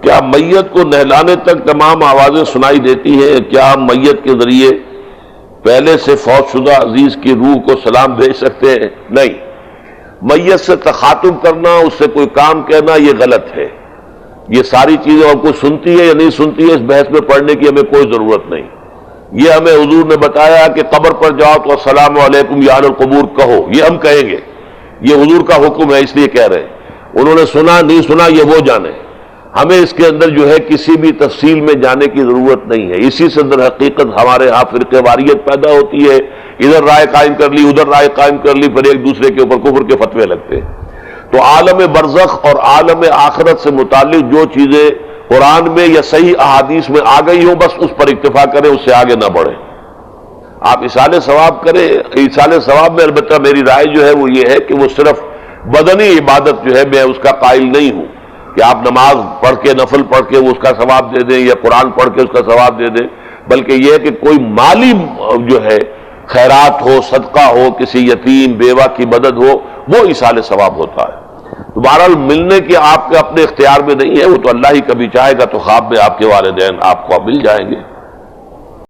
کیا میت کو نہلانے تک تمام آوازیں سنائی دیتی ہیں؟ کیا ہم میت کے ذریعے پہلے سے فوت شدہ عزیز کی روح کو سلام بھیج سکتے ہیں؟ نہیں، میت سے تخاطب کرنا، اس سے کوئی کام کہنا، یہ غلط ہے۔ یہ ساری چیزیں آپ کو سنتی ہے یا نہیں سنتی ہے، اس بحث میں پڑھنے کی ہمیں کوئی ضرورت نہیں۔ یہ ہمیں حضور نے بتایا کہ قبر پر جاؤ تو السلام علیکم یا اہل القبور کہو، یہ ہم کہیں گے، یہ حضور کا حکم ہے، اس لیے کہہ رہے ہیں۔ انہوں نے سنا نہیں سنا یہ وہ جانے، ہمیں اس کے اندر جو ہے کسی بھی تفصیل میں جانے کی ضرورت نہیں ہے۔ اسی سے در حقیقت ہمارے ہاں فرقہ واریت پیدا ہوتی ہے، ادھر رائے قائم کر لی، ادھر رائے قائم کر لی، پھر ایک دوسرے کے اوپر کفر کے فتوے لگتے ہیں۔ تو عالم برزخ اور عالم آخرت سے متعلق جو چیزیں قرآن میں یا صحیح احادیث میں آ گئی ہوں، بس اس پر اکتفا کریں، اس سے آگے نہ بڑھیں۔ آپ ایصال ثواب کریں، ایصال ثواب میں البتہ میری رائے جو ہے وہ یہ ہے کہ وہ صرف بدنی عبادت جو ہے میں اس کا قائل نہیں ہوں کہ آپ نماز پڑھ کے نفل پڑھ کے اس کا ثواب دے دیں یا قرآن پڑھ کے اس کا ثواب دے دیں، بلکہ یہ ہے کہ کوئی مالی جو ہے خیرات ہو، صدقہ ہو، کسی یتیم بیوہ کی مدد ہو، وہ ایصال ثواب ہوتا ہے۔ تو بہرحال ملنے کے آپ کے اپنے اختیار میں نہیں ہے، وہ تو اللہ ہی کبھی چاہے گا تو خواب میں آپ کے والدین آپ کو مل جائیں گے۔